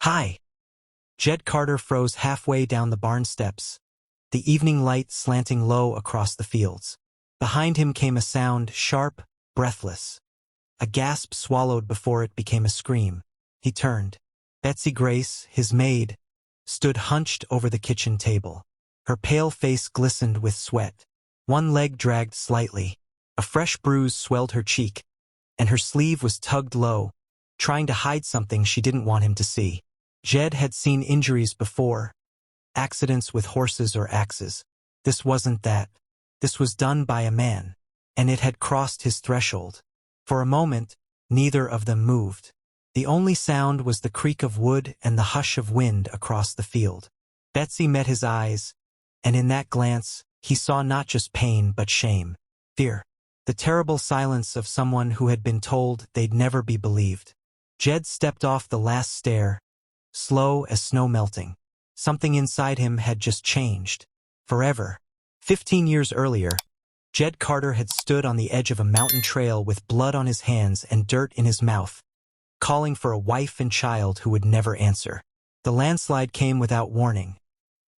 Hi! Jed Carter froze halfway down the barn steps, the evening light slanting low across the fields. Behind him came a sound, sharp, breathless. A gasp swallowed before it became a scream. He turned. Betsy Grace, his maid, stood hunched over the kitchen table. Her pale face glistened with sweat. One leg dragged slightly. A fresh bruise swelled her cheek, and her sleeve was tugged low, trying to hide something she didn't want him to see. Jed had seen injuries before, accidents with horses or axes. This wasn't that. This was done by a man, and it had crossed his threshold. For a moment, neither of them moved. The only sound was the creak of wood and the hush of wind across the field. Betsy met his eyes, and in that glance, he saw not just pain but shame, fear. The terrible silence of someone who had been told they'd never be believed. Jed stepped off the last stair, slow as snow melting. Something inside him had just changed. Forever. 15 years earlier, Jed Carter had stood on the edge of a mountain trail with blood on his hands and dirt in his mouth, calling for a wife and child who would never answer. The landslide came without warning.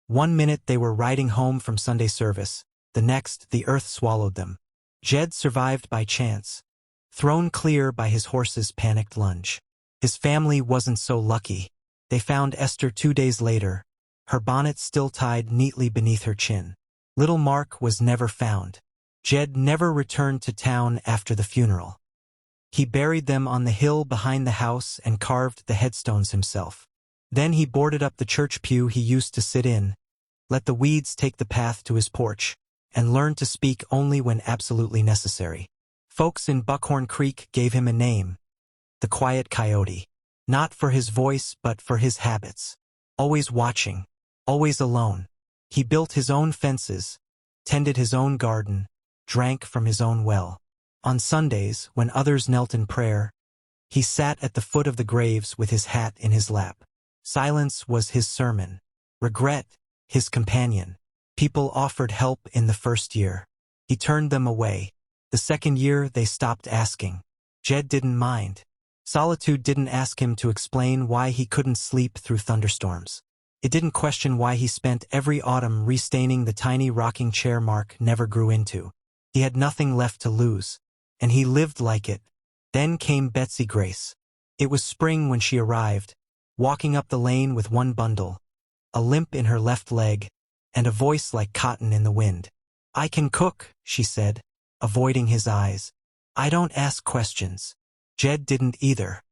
One minute they were riding home from Sunday service, the next the earth swallowed them. Jed survived by chance, thrown clear by his horse's panicked lunge. His family wasn't so lucky. They found Esther 2 days later, her bonnet still tied neatly beneath her chin. Little Mark was never found. Jed never returned to town after the funeral. He buried them on the hill behind the house and carved the headstones himself. Then he boarded up the church pew he used to sit in, let the weeds take the path to his porch, and learned to speak only when absolutely necessary. Folks in Buckhorn Creek gave him a name, the Quiet Coyote. Not for his voice but for his habits. Always watching, always alone. He built his own fences, tended his own garden, drank from his own well. On Sundays, when others knelt in prayer, he sat at the foot of the graves with his hat in his lap. Silence was his sermon. Regret, his companion. People offered help in the first year. He turned them away. The second year, they stopped asking. Jed didn't mind. Solitude didn't ask him to explain why he couldn't sleep through thunderstorms. It didn't question why he spent every autumn restaining the tiny rocking chair Mark never grew into. He had nothing left to lose, and he lived like it. Then came Betsy Grace. It was spring when she arrived, walking up the lane with one bundle, a limp in her left leg, and a voice like cotton in the wind. "I can cook," she said, avoiding his eyes. "I don't ask questions." Jed didn't either.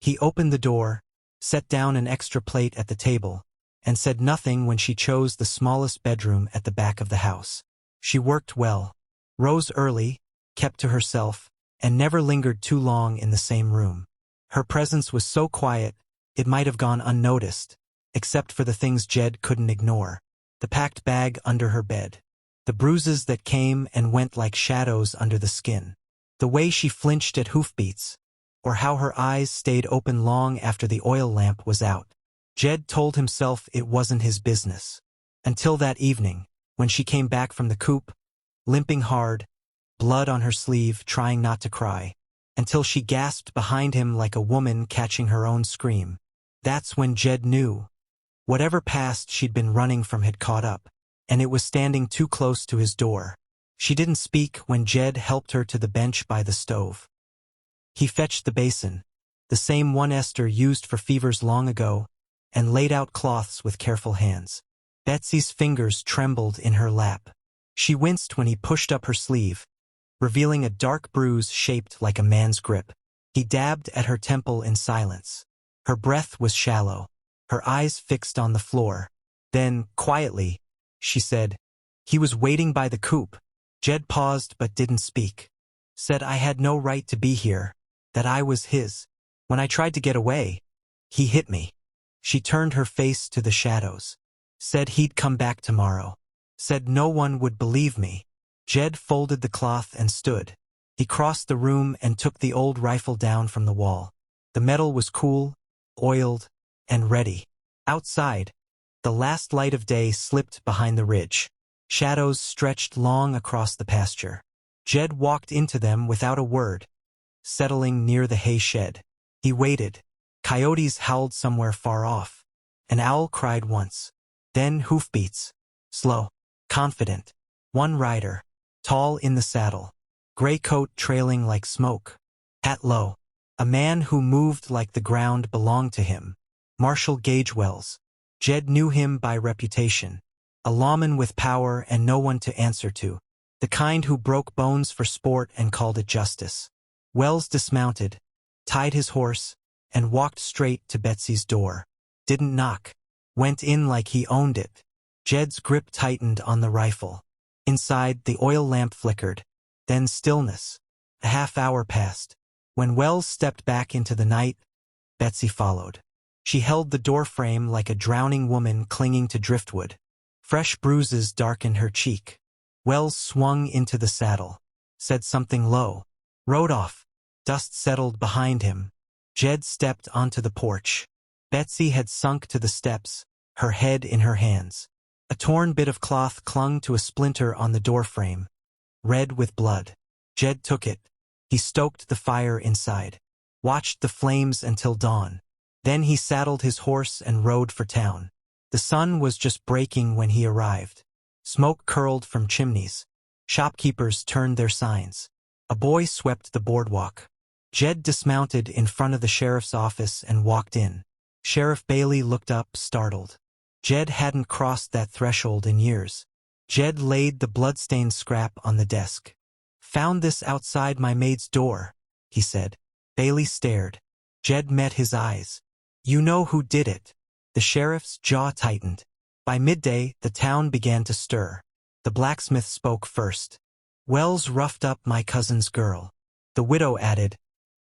He opened the door, set down an extra plate at the table, and said nothing when she chose the smallest bedroom at the back of the house. She worked well, rose early, kept to herself, and never lingered too long in the same room. Her presence was so quiet, it might have gone unnoticed, except for the things Jed couldn't ignore. The packed bag under her bed, the bruises that came and went like shadows under the skin, the way she flinched at hoofbeats, or how her eyes stayed open long after the oil lamp was out. Jed told himself it wasn't his business. Until that evening, when she came back from the coop, limping hard, blood on her sleeve, trying not to cry, until she gasped behind him like a woman catching her own scream. That's when Jed knew. Whatever past she'd been running from had caught up, and it was standing too close to his door. She didn't speak when Jed helped her to the bench by the stove. He fetched the basin, the same one Esther used for fevers long ago, and laid out cloths with careful hands. Betsy's fingers trembled in her lap. She winced when he pushed up her sleeve, revealing a dark bruise shaped like a man's grip. He dabbed at her temple in silence. Her breath was shallow, her eyes fixed on the floor. Then, quietly, she said, "He was waiting by the coop." Jed paused but didn't speak. Said I had no right to be here, that I was his. When I tried to get away, he hit me. She turned her face to the shadows. Said he'd come back tomorrow. Said no one would believe me. Jed folded the cloth and stood. He crossed the room and took the old rifle down from the wall. The metal was cool, oiled, and ready. Outside, the last light of day slipped behind the ridge. Shadows stretched long across the pasture. Jed walked into them without a word, settling near the hay shed. He waited, Coyotes howled somewhere far off. An owl cried once. Then hoofbeats. Slow. Confident. One rider. Tall in the saddle. Gray coat trailing like smoke. Hat low. A man who moved like the ground belonged to him. Marshal Gage Wells. Jed knew him by reputation. A lawman with power and no one to answer to. The kind who broke bones for sport and called it justice. Wells dismounted, tied his horse, and walked straight to Betsy's door. Didn't knock. Went in like he owned it. Jed's grip tightened on the rifle. Inside, the oil lamp flickered. Then stillness. A half-hour passed. When Wells stepped back into the night, Betsy followed. She held the doorframe like a drowning woman clinging to driftwood. Fresh bruises darkened her cheek. Wells swung into the saddle, said something low, rode off. Dust settled behind him. Jed stepped onto the porch. Betsy had sunk to the steps, her head in her hands. A torn bit of cloth clung to a splinter on the doorframe, red with blood. Jed took it. He stoked the fire inside, watched the flames until dawn. Then he saddled his horse and rode for town. The sun was just breaking when he arrived. Smoke curled from chimneys. Shopkeepers turned their signs. A boy swept the boardwalk. Jed dismounted in front of the sheriff's office and walked in. Sheriff Bailey looked up, startled. Jed hadn't crossed that threshold in years. Jed laid the bloodstained scrap on the desk. "Found this outside my maid's door," he said. Bailey stared. Jed met his eyes. "You know who did it." The sheriff's jaw tightened. By midday, the town began to stir. The blacksmith spoke first. "Wells roughed up my cousin's girl." The widow added,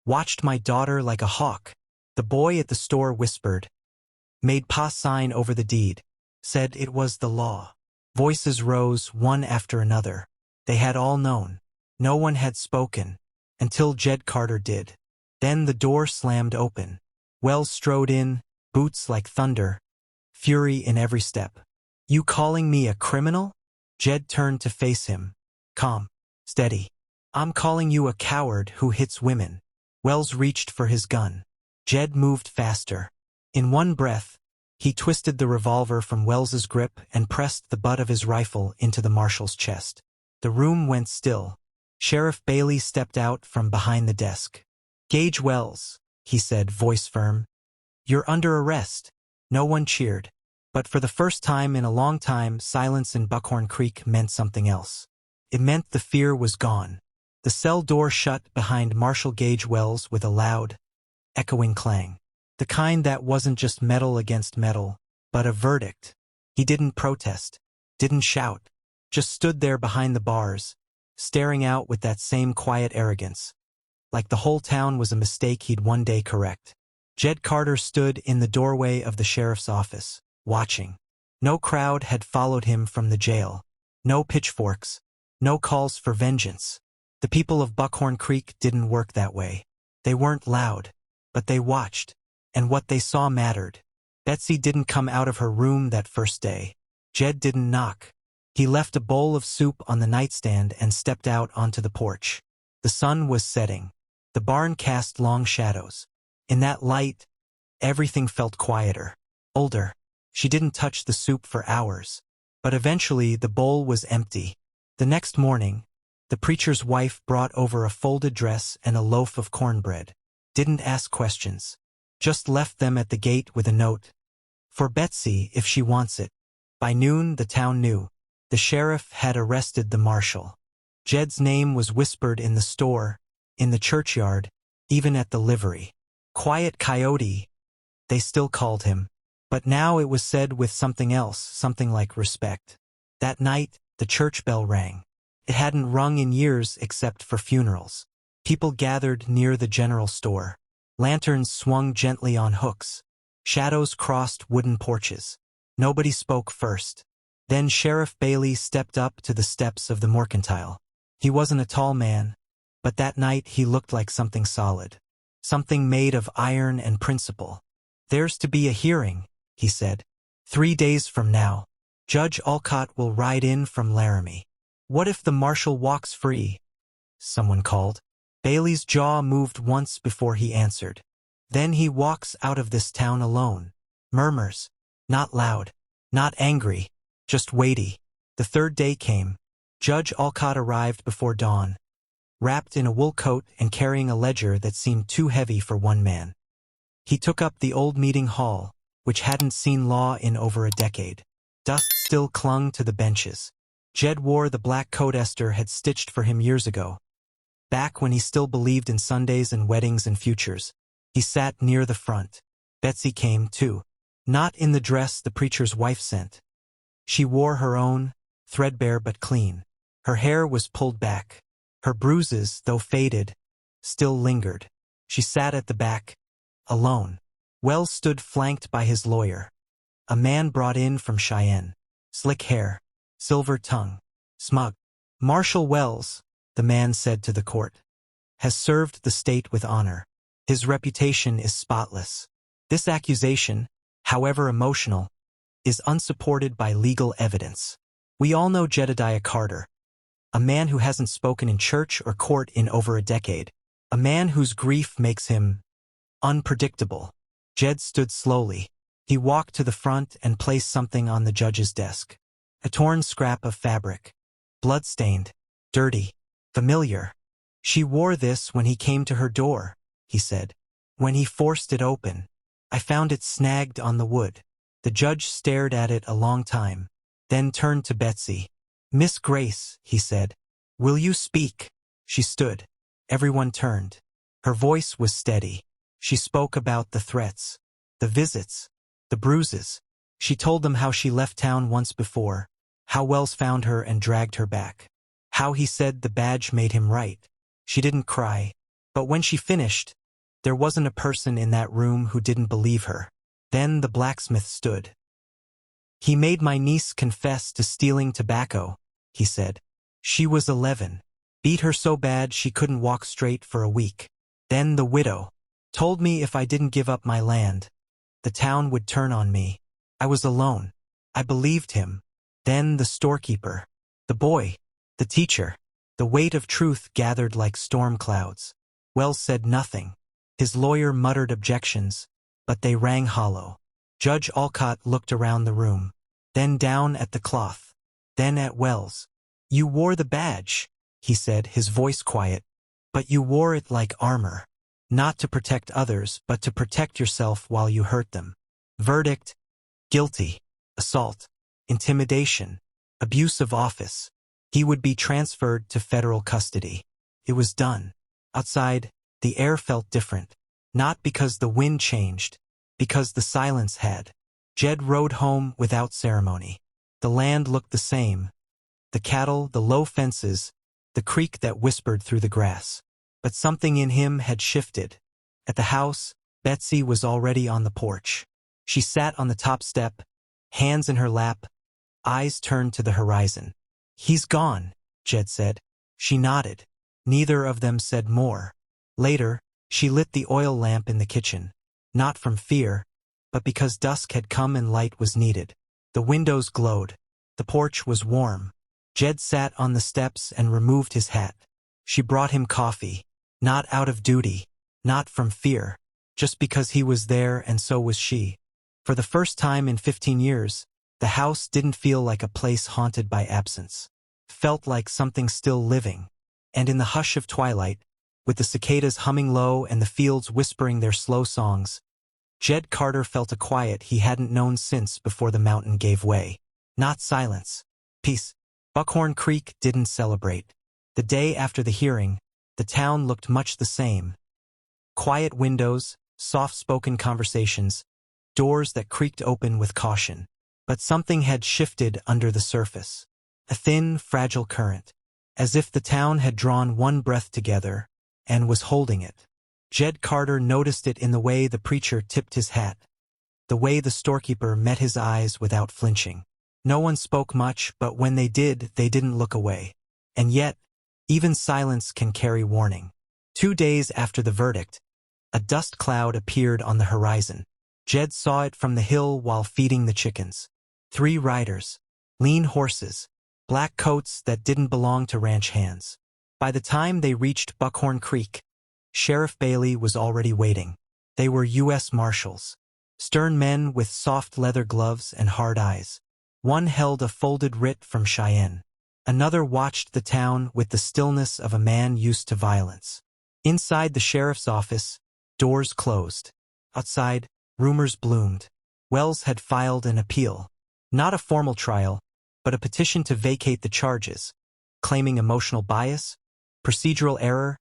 "Watched my daughter like a hawk." The boy at the store whispered, "Made Pa sign over the deed. Said it was the law." Voices rose, one after another. They had all known. No one had spoken, until Jed Carter did. Then the door slammed open. Wells strode in, boots like thunder, fury in every step. "You calling me a criminal?" Jed turned to face him. Calm, steady. "I'm calling you a coward who hits women." Wells reached for his gun. Jed moved faster. In one breath, he twisted the revolver from Wells's grip and pressed the butt of his rifle into the marshal's chest. The room went still. Sheriff Bailey stepped out from behind the desk. "Gage Wells," he said, voice firm. "You're under arrest." No one cheered. But for the first time in a long time, silence in Buckhorn Creek meant something else. It meant the fear was gone. The cell door shut behind Marshal Gage Wells with a loud, echoing clang. The kind that wasn't just metal against metal, but a verdict. He didn't protest, didn't shout, just stood there behind the bars, staring out with that same quiet arrogance. Like the whole town was a mistake he'd one day correct. Jed Carter stood in the doorway of the sheriff's office, watching. No crowd had followed him from the jail. No pitchforks. No calls for vengeance. The people of Buckhorn Creek didn't work that way. They weren't loud, but they watched. And what they saw mattered. Betsy didn't come out of her room that first day. Jed didn't knock. He left a bowl of soup on the nightstand and stepped out onto the porch. The sun was setting. The barn cast long shadows. In that light, everything felt quieter, older. She didn't touch the soup for hours. But eventually the bowl was empty. The next morning, the preacher's wife brought over a folded dress and a loaf of cornbread. Didn't ask questions. Just left them at the gate with a note. "For Betsy, if she wants it." By noon, the town knew. The sheriff had arrested the marshal. Jed's name was whispered in the store, in the churchyard, even at the livery. Quiet Coyote, they still called him. But now it was said with something else, something like respect. That night, the church bell rang. It hadn't rung in years except for funerals. People gathered near the general store. Lanterns swung gently on hooks. Shadows crossed wooden porches. Nobody spoke first. Then Sheriff Bailey stepped up to the steps of the mercantile. He wasn't a tall man, but that night he looked like something solid. Something made of iron and principle. "There's to be a hearing," he said. 3 days from now. Judge Alcott will ride in from Laramie. "What if the marshal walks free?" someone called. Bailey's jaw moved once before he answered. Then he walks out of this town alone. Murmurs. Not loud. Not angry. Just weighty. The third day came. Judge Alcott arrived before dawn, wrapped in a wool coat and carrying a ledger that seemed too heavy for one man. He took up the old meeting hall, which hadn't seen law in over a decade. Dust still clung to the benches. Jed wore the black coat Esther had stitched for him years ago. Back when he still believed in Sundays and weddings and futures. He sat near the front. Betsy came, too. Not in the dress the preacher's wife sent. She wore her own, threadbare but clean. Her hair was pulled back. Her bruises, though faded, still lingered. She sat at the back, alone. Wells stood flanked by his lawyer, a man brought in from Cheyenne. Slick hair, silver tongue, smug. Marshal Wells, the man said to the court, has served the state with honor. His reputation is spotless. This accusation, however emotional, is unsupported by legal evidence. We all know Jedediah Carter, a man who hasn't spoken in church or court in over a decade, a man whose grief makes him unpredictable. Jed stood slowly. He walked to the front and placed something on the judge's desk. A torn scrap of fabric. Blood-stained, dirty, familiar. She wore this when he came to her door, he said. When he forced it open, I found it snagged on the wood. The judge stared at it a long time, then turned to Betsy. Miss Grace, he said, will you speak? She stood. Everyone turned. Her voice was steady. She spoke about the threats, the visits, the bruises. She told them how she left town once before, how Wells found her and dragged her back, how he said the badge made him right. She didn't cry, but when she finished, there wasn't a person in that room who didn't believe her. Then the blacksmith stood. He made my niece confess to stealing tobacco, he said. She was 11. Beat her so bad she couldn't walk straight for a week. Then the widow told me if I didn't give up my land, the town would turn on me. I was alone. I believed him. Then the storekeeper, the boy, the teacher. The weight of truth gathered like storm clouds. Wells said nothing. His lawyer muttered objections, but they rang hollow. Judge Alcott looked around the room, then down at the cloth, then at Wells. You wore the badge, he said, his voice quiet, but you wore it like armor. Not to protect others, but to protect yourself while you hurt them. Verdict: guilty. Assault, intimidation, abuse of office. He would be transferred to federal custody. It was done. Outside, the air felt different. Not because the wind changed, because the silence had. Jed rode home without ceremony. The land looked the same. The cattle, the low fences, the creek that whispered through the grass. But something in him had shifted. At the house, Betsy was already on the porch. She sat on the top step, hands in her lap, eyes turned to the horizon. He's gone, Jed said. She nodded. Neither of them said more. Later, she lit the oil lamp in the kitchen. Not from fear, but because dusk had come and light was needed. The windows glowed. The porch was warm. Jed sat on the steps and removed his hat. She brought him coffee. Not out of duty, not from fear, just because he was there and so was she. For the first time in 15 years, the house didn't feel like a place haunted by absence. Felt like something still living. And in the hush of twilight, with the cicadas humming low and the fields whispering their slow songs, Jed Carter felt a quiet he hadn't known since before the mountain gave way. Not silence. Peace. Buckhorn Creek didn't celebrate. The day after the hearing, the town looked much the same. Quiet windows, soft-spoken conversations, doors that creaked open with caution. But something had shifted under the surface. A thin, fragile current, as if the town had drawn one breath together and was holding it. Jed Carter noticed it in the way the preacher tipped his hat, the way the storekeeper met his eyes without flinching. No one spoke much, but when they did, they didn't look away. And yet, even silence can carry warning. 2 days after the verdict, a dust cloud appeared on the horizon. Jed saw it from the hill while feeding the chickens. 3 riders, lean horses, black coats that didn't belong to ranch hands. By the time they reached Buckhorn Creek, Sheriff Bailey was already waiting. They were U.S. Marshals. Stern men with soft leather gloves and hard eyes. One held a folded writ from Cheyenne. Another watched the town with the stillness of a man used to violence. Inside the sheriff's office, doors closed. Outside, rumors bloomed. Wells had filed an appeal. Not a formal trial, but a petition to vacate the charges, claiming emotional bias, procedural error,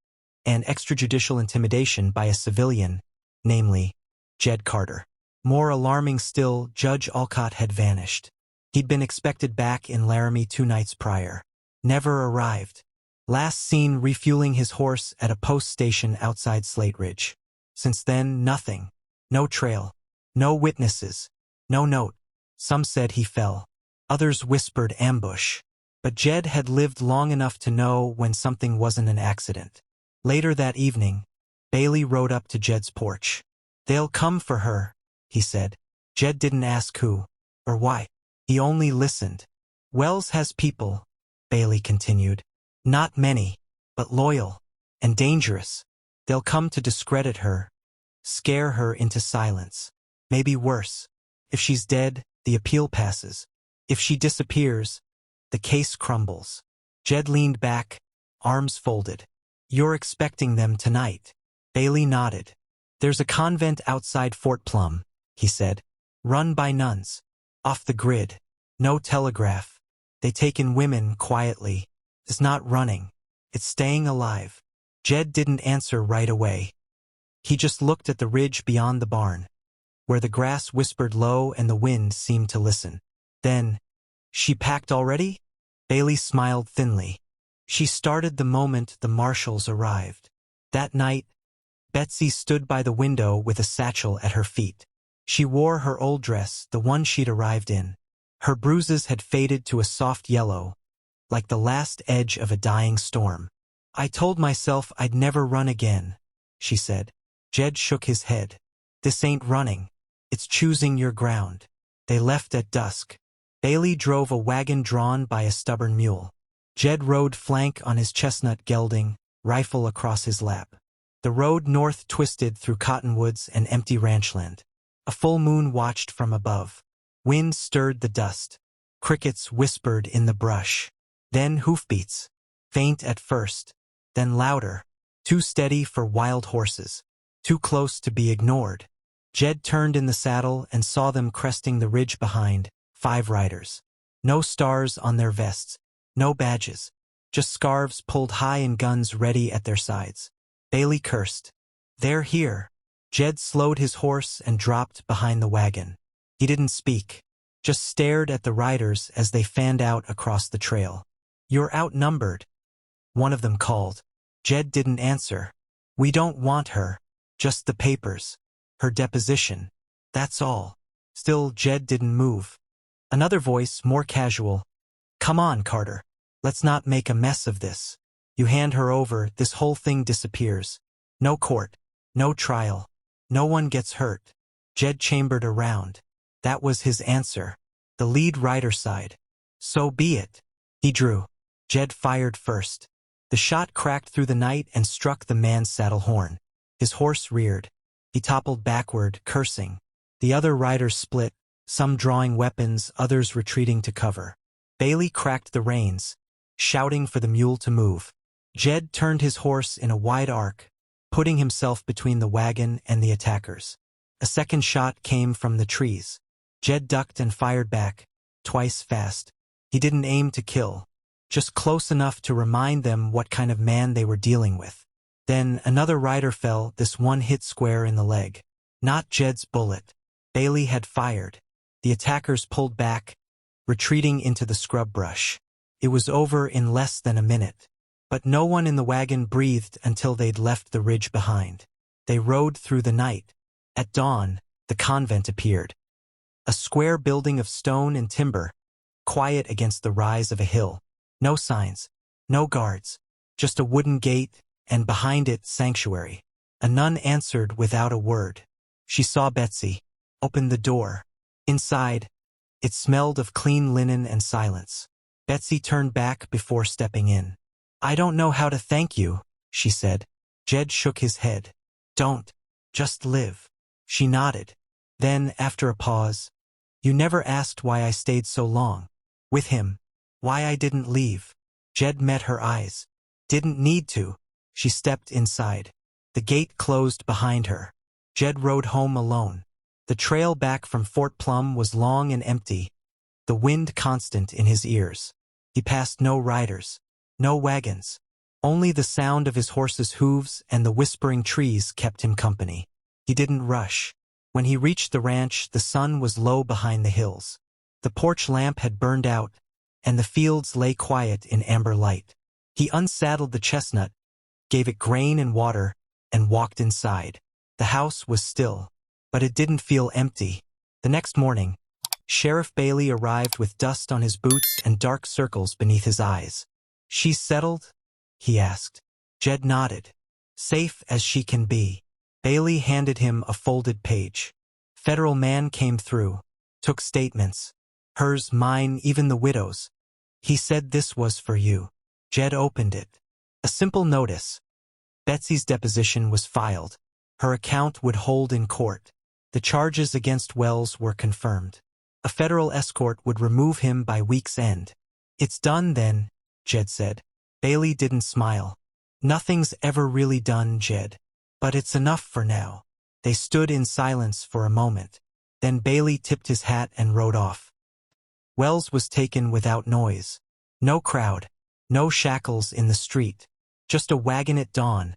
and extrajudicial intimidation by a civilian, namely, Jed Carter. More alarming still, Judge Alcott had vanished. He'd been expected back in Laramie 2 nights prior. Never arrived. Last seen refueling his horse at a post station outside Slate Ridge. Since then, nothing. No trail. No witnesses. No note. Some said he fell. Others whispered ambush. But Jed had lived long enough to know when something wasn't an accident. Later that evening, Bailey rode up to Jed's porch. "They'll come for her," he said. Jed didn't ask who or why. He only listened. "Wells has people," Bailey continued. "Not many, but loyal and dangerous. They'll come to discredit her, scare her into silence. Maybe worse. If she's dead, the appeal passes. If she disappears, the case crumbles." Jed leaned back, arms folded. "You're expecting them tonight." Bailey nodded. "There's a convent outside Fort Plum," he said. "Run by nuns. Off the grid. No telegraph. They take in women quietly. It's not running. It's staying alive." Jed didn't answer right away. He just looked at the ridge beyond the barn, where the grass whispered low and the wind seemed to listen. Then, "She packed already?" Bailey smiled thinly. "She started the moment the marshals arrived." That night, Betsy stood by the window with a satchel at her feet. She wore her old dress, the one she'd arrived in. Her bruises had faded to a soft yellow, like the last edge of a dying storm. "I told myself I'd never run again," she said. Jed shook his head. "This ain't running. It's choosing your ground." They left at dusk. Bailey drove a wagon drawn by a stubborn mule. Jed rode flank on his chestnut gelding, rifle across his lap. The road north twisted through cottonwoods and empty ranchland. A full moon watched from above. Wind stirred the dust. Crickets whispered in the brush. Then hoofbeats. Faint at first, then louder. Too steady for wild horses. Too close to be ignored. Jed turned in the saddle and saw them cresting the ridge behind, 5 riders. No stars on their vests. No badges. Just scarves pulled high and guns ready at their sides. Bailey cursed. "They're here." Jed slowed his horse and dropped behind the wagon. He didn't speak, just stared at the riders as they fanned out across the trail. "You're outnumbered," one of them called. Jed didn't answer. "We don't want her. Just the papers. Her deposition. That's all." Still, Jed didn't move. Another voice, more casual. "Come on, Carter. Let's not make a mess of this. You hand her over, this whole thing disappears. No court. No trial. No one gets hurt." Jed chambered around. That was his answer. The lead rider sighed. "So be it." He drew. Jed fired first. The shot cracked through the night and struck the man's saddle horn. His horse reared. He toppled backward, cursing. The other riders split, some drawing weapons, others retreating to cover. Bailey cracked the reins, shouting for the mule to move. Jed turned his horse in a wide arc, putting himself between the wagon and the attackers. A second shot came from the trees. Jed ducked and fired back, twice fast. He didn't aim to kill, just close enough to remind them what kind of man they were dealing with. Then another rider fell, this one hit square in the leg. Not Jed's bullet. Bailey had fired. The attackers pulled back, retreating into the scrub brush. It was over in less than a minute. But no one in the wagon breathed until they'd left the ridge behind. They rode through the night. At dawn, the convent appeared. A square building of stone and timber, quiet against the rise of a hill. No signs, no guards, just a wooden gate, and behind it, sanctuary. A nun answered without a word. She saw Betsy, opened the door. Inside, it smelled of clean linen and silence. Betsy turned back before stepping in. "I don't know how to thank you," she said. Jed shook his head. "Don't. Just live." She nodded. Then, after a pause, "You never asked why I stayed so long with him, why I didn't leave." Jed met her eyes. "Didn't need to." She stepped inside. The gate closed behind her. Jed rode home alone. The trail back from Fort Plum was long and empty, the wind constant in his ears. He passed no riders, no wagons. Only the sound of his horse's hooves and the whispering trees kept him company. He didn't rush. When he reached the ranch, the sun was low behind the hills. The porch lamp had burned out, and the fields lay quiet in amber light. He unsaddled the chestnut, gave it grain and water, and walked inside. The house was still, but it didn't feel empty. The next morning, Sheriff Bailey arrived with dust on his boots and dark circles beneath his eyes. "She's settled?" he asked. Jed nodded. "Safe as she can be." Bailey handed him a folded page. Federal man came through, took statements. Hers, mine, even the widow's. He said this was for you. Jed opened it. A simple notice. Betsy's deposition was filed. Her account would hold in court. The charges against Wells were confirmed. A federal escort would remove him by week's end. "It's done then," Jed said. Bailey didn't smile. "Nothing's ever really done, Jed. But it's enough for now." They stood in silence for a moment. Then Bailey tipped his hat and rode off. Wells was taken without noise. No crowd, no shackles in the street. Just a wagon at dawn,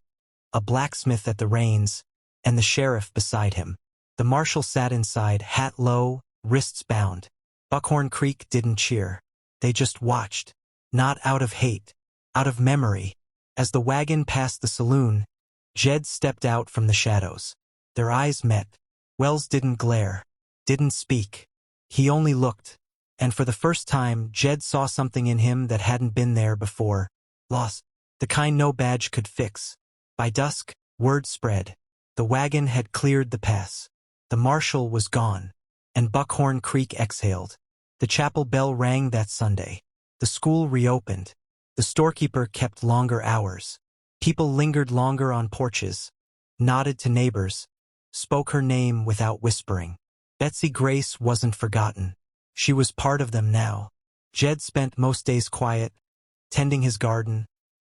a blacksmith at the reins, and the sheriff beside him. The marshal sat inside, hat low, wrists bound. Buckhorn Creek didn't cheer. They just watched. Not out of hate, out of memory. As the wagon passed the saloon, Jed stepped out from the shadows. Their eyes met. Wells didn't glare, didn't speak. He only looked. And for the first time, Jed saw something in him that hadn't been there before. Loss. The kind no badge could fix. By dusk, word spread. The wagon had cleared the pass. The marshal was gone. And Buckhorn Creek exhaled. The chapel bell rang that Sunday. The school reopened. The storekeeper kept longer hours. People lingered longer on porches, nodded to neighbors, spoke her name without whispering. Betsy Grace wasn't forgotten. She was part of them now. Jed spent most days quiet, tending his garden,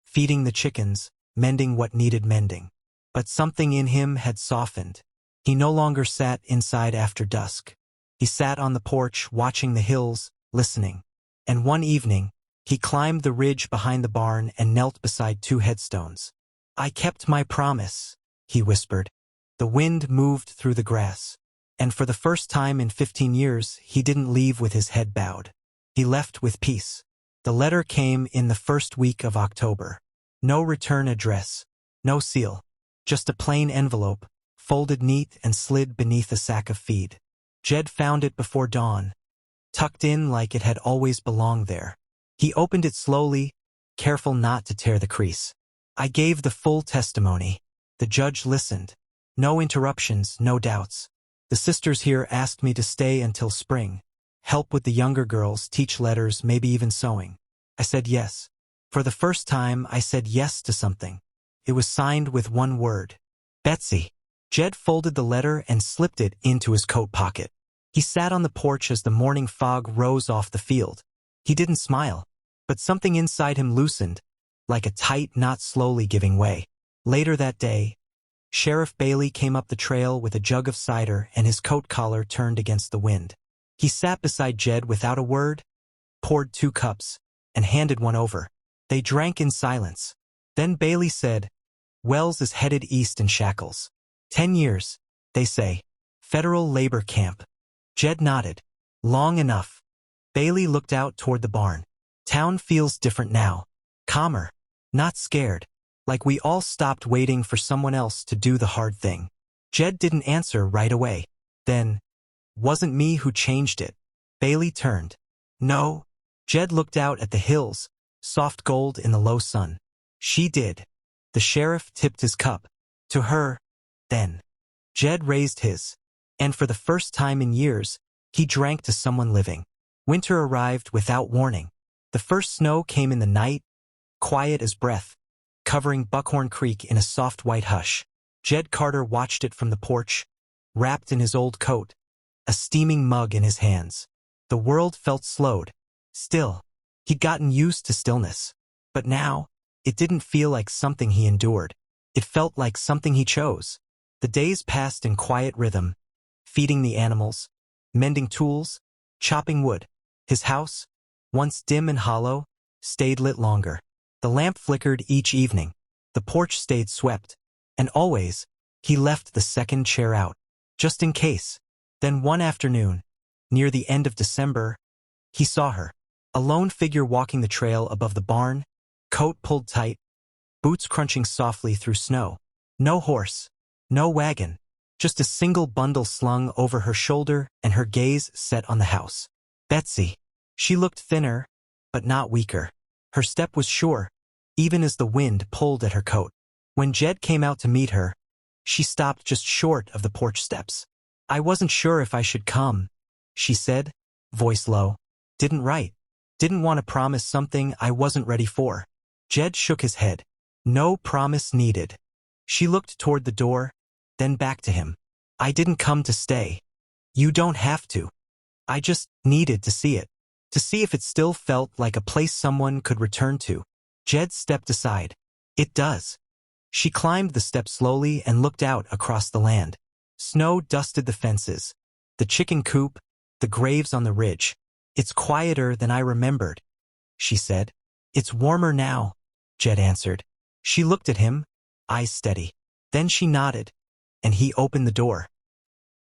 feeding the chickens, mending what needed mending. But something in him had softened. He no longer sat inside after dusk. He sat on the porch, watching the hills, listening. And one evening, he climbed the ridge behind the barn and knelt beside two headstones. "I kept my promise," he whispered. The wind moved through the grass. And for the first time in 15 years, he didn't leave with his head bowed. He left with peace. The letter came in the first week of October. No return address, no seal, just a plain envelope, folded neat and slid beneath a sack of feed. Jed found it before dawn, tucked in like it had always belonged there. He opened it slowly, careful not to tear the crease. "I gave the full testimony." The judge listened. No interruptions, no doubts. "The sisters here asked me to stay until spring, help with the younger girls, teach letters, maybe even sewing. I said yes. For the first time, I said yes to something. It was signed with one word. Betsy." Jed folded the letter and slipped it into his coat pocket. He sat on the porch as the morning fog rose off the field. He didn't smile, but something inside him loosened, like a tight knot slowly giving way. Later that day, Sheriff Bailey came up the trail with a jug of cider and his coat collar turned against the wind. He sat beside Jed without a word, poured 2 cups, and handed one over. They drank in silence. Then Bailey said, "Wells is headed east in shackles. 10 years, they say. Federal labor camp." Jed nodded. "Long enough." Bailey looked out toward the barn. "Town feels different now. Calmer. Not scared. Like we all stopped waiting for someone else to do the hard thing." Jed didn't answer right away. Then, "Wasn't me who changed it." Bailey turned. "No." Jed looked out at the hills, soft gold in the low sun. "She did." The sheriff tipped his cup. "To her, then." Jed raised his. And for the first time in years, he drank to someone living. Winter arrived without warning. The first snow came in the night, quiet as breath, covering Buckhorn Creek in a soft white hush. Jed Carter watched it from the porch, wrapped in his old coat, a steaming mug in his hands. The world felt slowed. Still, he'd gotten used to stillness. But now, it didn't feel like something he endured. It felt like something he chose. The days passed in quiet rhythm, feeding the animals, mending tools, chopping wood. His house, once dim and hollow, stayed lit longer. The lamp flickered each evening. The porch stayed swept. And always, he left the second chair out, just in case. Then one afternoon, near the end of December, he saw her, a lone figure walking the trail above the barn, coat pulled tight, boots crunching softly through snow. No horse, no wagon, just a single bundle slung over her shoulder and her gaze set on the house. Betsy. She looked thinner, but not weaker. Her step was sure, even as the wind pulled at her coat. When Jed came out to meet her, she stopped just short of the porch steps. "I wasn't sure if I should come," she said, voice low. "Didn't write. Didn't want to promise something I wasn't ready for." Jed shook his head. "No promise needed." She looked toward the door, then back to him. "I didn't come to stay. You don't have to. I just needed to see it. To see if it still felt like a place someone could return to." Jed stepped aside. "It does." She climbed the steps slowly and looked out across the land. Snow dusted the fences, the chicken coop, the graves on the ridge. "It's quieter than I remembered," she said. "It's warmer now," Jed answered. She looked at him, eyes steady. Then she nodded, and he opened the door.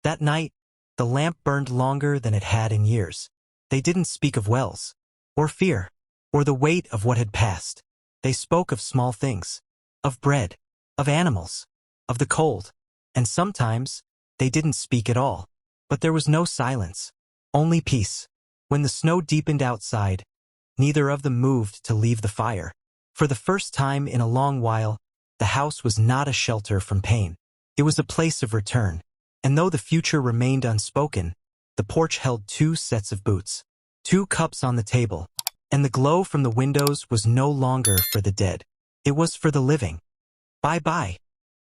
That night, the lamp burned longer than it had in years. They didn't speak of Wells, or fear, or the weight of what had passed. They spoke of small things, of bread, of animals, of the cold, and sometimes they didn't speak at all. But there was no silence, only peace. When the snow deepened outside, neither of them moved to leave the fire. For the first time in a long while, the house was not a shelter from pain. It was a place of return. And though the future remained unspoken, the porch held 2 sets of boots, 2 cups on the table, and the glow from the windows was no longer for the dead. It was for the living. "Bye-bye,"